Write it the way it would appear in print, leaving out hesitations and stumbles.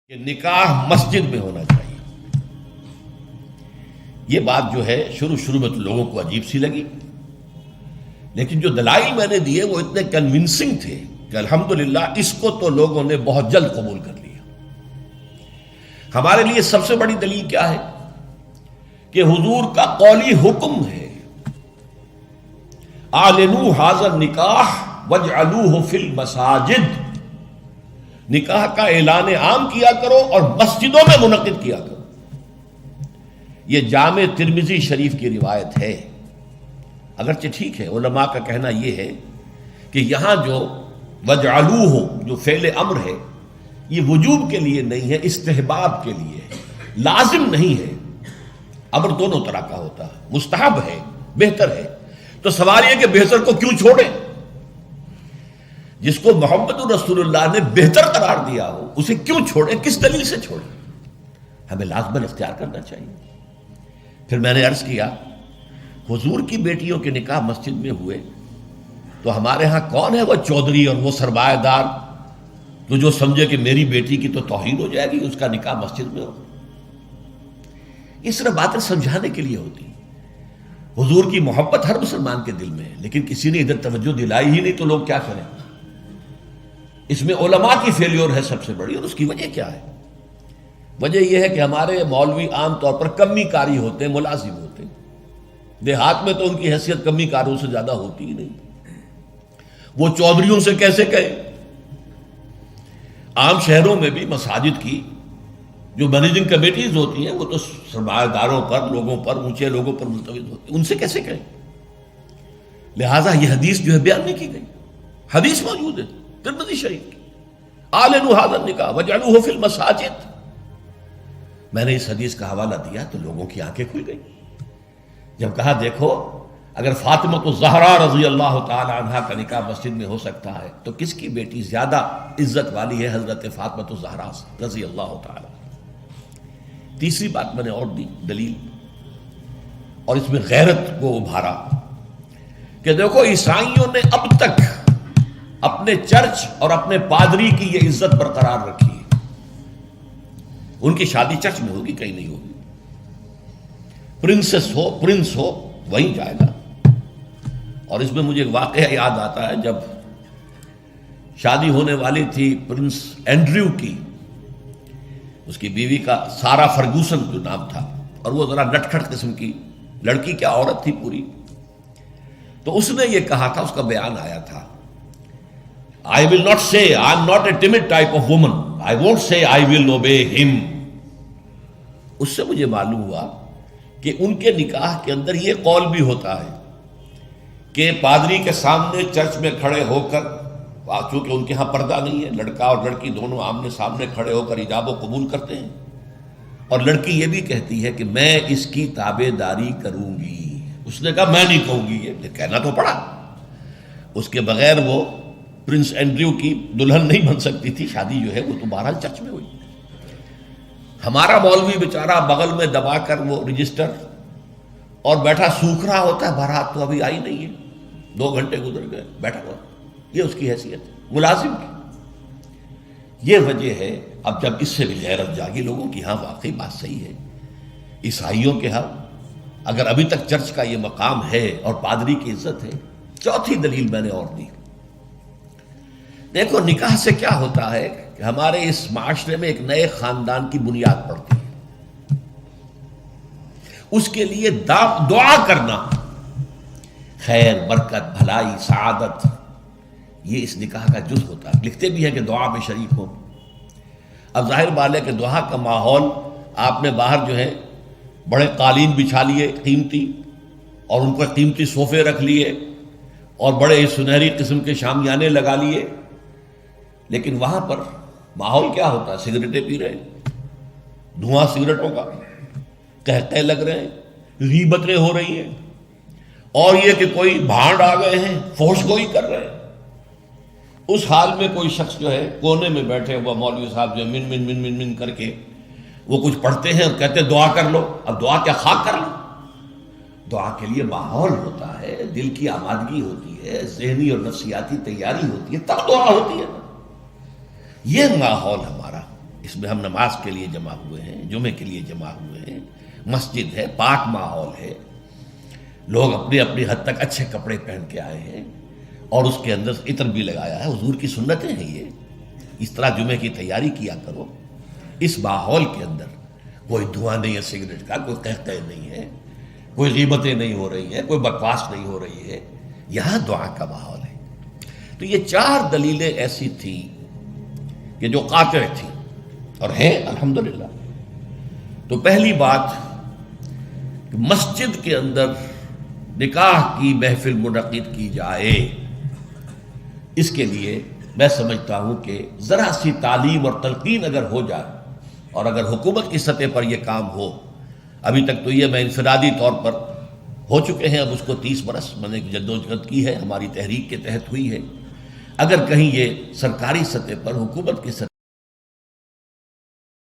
کہ نکاح مسجد میں ہونا چاہیے۔ یہ بات جو ہے شروع میں تو لوگوں کو عجیب سی لگی، لیکن جو دلائل میں نے دیے وہ اتنے کنونسنگ تھے کہ الحمدللہ اس کو تو لوگوں نے بہت جلد قبول کر لیا۔ ہمارے لیے سب سے بڑی دلیل کیا ہے کہ حضور کا قولی حکم ہے، اعلنوا ھذا النکاح واجعلوہ فی المساجد، نکاح کا اعلان عام کیا کرو اور مسجدوں میں منعقد کیا کرو۔ یہ جامع ترمذی شریف کی روایت ہے، اگرچہ ٹھیک ہے علماء کا کہنا یہ ہے کہ یہاں جو وجعلوہ جو فعل امر ہے یہ وجوب کے لیے نہیں ہے، استحباب کے لیے ہے، لازم نہیں ہے۔ امر دونوں طرح کا ہوتا ہے، مستحب ہے، بہتر ہے۔ تو سوال یہ کہ بہتر کو کیوں چھوڑیں؟ جس کو محمد رسول اللہ نے بہتر قرار دیا ہو اسے کیوں چھوڑیں؟ کس دلیل سے چھوڑیں؟ ہمیں لازماً اختیار کرنا چاہیے۔ پھر میں نے عرض کیا حضور کی بیٹیوں کے نکاح مسجد میں ہوئے تو ہمارے ہاں کون ہے وہ چودھری اور وہ سرمایہ دار تو جو سمجھے کہ میری بیٹی کی تو توہین ہو جائے گی اس کا نکاح مسجد میں ہو؟ اس طرح باتیں سمجھانے کے لیے ہوتی ہیں۔ حضور کی محبت ہر مسلمان کے دل میں ہے، لیکن کسی نے ادھر توجہ دلائی ہی نہیں تو لوگ کیا کریں؟ اس میں علماء کی فیلیور ہے سب سے بڑی، اور اس کی وجہ کیا ہے؟ وجہ یہ ہے کہ ہمارے مولوی عام طور پر کمی کاری ہوتے ہیں، ملازم ہوتے ہیں۔ دیہات میں تو ان کی حیثیت کمی کاروں سے زیادہ ہوتی ہی نہیں، وہ چودھریوں سے کیسے کہیں؟ عام شہروں میں بھی مساجد کی جو مینیجنگ کمیٹیز ہوتی ہیں وہ تو سرمایہ داروں پر، لوگوں پر، اونچے لوگوں پر ملتوی ہوتی ہیں، ان سے کیسے کہیں؟ لہٰذا یہ حدیث جو ہے بیان نہیں کی گئی، حدیث موجود ہے ترمذی شریف کی، اعلنوا ھذا النکاح واجعلوہ فی المساجد۔ میں نے اس حدیث کا حوالہ دیا تو لوگوں کی آنکھیں کھل گئی۔ جب کہا دیکھو اگر فاطمہ الزہرا رضی اللہ تعالی عنہا کا نکاح مسجد میں ہو سکتا ہے تو کس کی بیٹی زیادہ عزت والی ہے حضرت فاطمہ الزہرا رضی اللہ تعالی۔ تیسری بات میں نے اور دی دلیل، اور اس میں غیرت کو ابھارا کہ دیکھو عیسائیوں نے اب تک اپنے چرچ اور اپنے پادری کی یہ عزت برقرار رکھی ہے۔ ان کی شادی چرچ میں ہوگی، کہیں نہیں ہوگی۔ پرنسس ہو، پرنس ہو، وہیں جائے گا۔ اور اس میں مجھے ایک واقعہ یاد آتا ہے، جب شادی ہونے والی تھی پرنس اینڈریو کی، اس کی بیوی کا سارا فرگوسن جو نام تھا، اور وہ ذرا نٹکھٹ قسم کی لڑکی، کیا عورت تھی پوری، تو اس نے یہ کہا تھا، اس کا بیان آیا تھا، I will not say I am not a timid type of woman. I won't say I will obey him. اس سے مجھے معلوم ہوا کہ ان کے نکاح کے اندر یہ قول بھی ہوتا ہے کہ پادری کے سامنے چرچ میں کھڑے ہو کر، چونکہ ان کے ہاں پردہ نہیں ہے، لڑکا اور لڑکی دونوں آمنے سامنے کھڑے ہو کر ایجاب و قبول کرتے ہیں، اور لڑکی یہ بھی کہتی ہے کہ میں اس کی تابع داری کروں گی۔ اس نے کہا میں نہیں کہوں گی، یہ کہنا تو پڑا، اس کے بغیر وہ پرنس اینڈریو کی دلہن نہیں بن سکتی تھی۔ شادی جو ہے وہ تو بہرحال چرچ میں ہوئی۔ ہمارا مولوی بیچارہ بغل میں دبا کر وہ رجسٹر اور بیٹھا سوکھ رہا ہوتا ہے، بھرات تو ابھی آئی نہیں ہے، 2 گھنٹے گزر گئے، بیٹھا ہوا۔ یہ اس کی حیثیت ہے ملازم کی۔ یہ وجہ ہے اب جب اس سے بھی غیرت جاگی لوگوں کی، ہاں واقعی بات صحیح ہے، عیسائیوں کے ہاں اگر ابھی تک چرچ کا یہ مقام ہے اور پادری کی عزت ہے۔ چوتھی دلیل میں نے اور دی، دیکھو نکاح سے کیا ہوتا ہے کہ ہمارے اس معاشرے میں ایک نئے خاندان کی بنیاد پڑتی ہے، اس کے لیے دعا کرنا، خیر، برکت، بھلائی، سعادت، یہ اس نکاح کا جز ہوتا ہے۔ لکھتے بھی ہیں کہ دعا میں شریک ہو۔ اب ظاہر بات ہے کہ دعا کا ماحول آپ نے باہر جو ہے بڑے قالین بچھا لیے قیمتی، اور ان پر قیمتی صوفے رکھ لیے، اور بڑے سنہری قسم کے شامیانے لگا لیے، لیکن وہاں پر ماحول کیا ہوتا ہے؟ سگریٹیں پی رہے ہیں، دھواں سگریٹوں کا، قہقہے لگ رہے ہیں، غیبتیں ہو رہی ہیں، اور یہ کہ کوئی بھانڈ آ گئے ہیں، فحش گوئی کر رہے ہیں۔ اس حال میں کوئی شخص جو ہے کونے میں بیٹھے ہوا مولوی صاحب جو من من من من من کر کے وہ کچھ پڑھتے ہیں اور کہتے ہیں دعا کر لو۔ اب دعا کیا خاک کر لو؟ دعا کے لیے ماحول ہوتا ہے، دل کی آمادگی ہوتی ہے، ذہنی اور نفسیاتی تیاری ہوتی ہے، تب دعا ہوتی ہے۔ یہ ماحول ہمارا اس میں ہم نماز کے لیے جمع ہوئے ہیں، جمعے کے لیے جمع ہوئے ہیں، مسجد ہے، پاک ماحول ہے، لوگ اپنی اپنی حد تک اچھے کپڑے پہن کے آئے ہیں، اور اس کے اندر عطر بھی لگایا ہے، حضور کی سنتیں ہیں یہ، اس طرح جمعے کی تیاری کیا کرو۔ اس ماحول کے اندر کوئی دھواں نہیں ہے سگریٹ کا، کوئی قہقہ نہیں ہے، کوئی غیبتیں نہیں ہو رہی ہیں، کوئی بکواس نہیں ہو رہی ہے، یہاں دعا کا ماحول ہے۔ تو یہ 4 دلیلیں ایسی تھیں کہ جو قاطع تھیں اور ہیں الحمدللہ۔ تو پہلی بات کہ مسجد کے اندر نکاح کی محفل منعقد کی جائے، اس کے لیے میں سمجھتا ہوں کہ ذرا سی تعلیم اور تلقین اگر ہو جائے، اور اگر حکومت کی سطح پر یہ کام ہو، ابھی تک تو یہ میں انفرادی طور پر ہو چکے ہیں، اب اس کو 30 برس میں نے جدوجہد کی ہے، ہماری تحریک کے تحت ہوئی ہے، اگر کہیں یہ سرکاری سطح پر حکومت کی سطح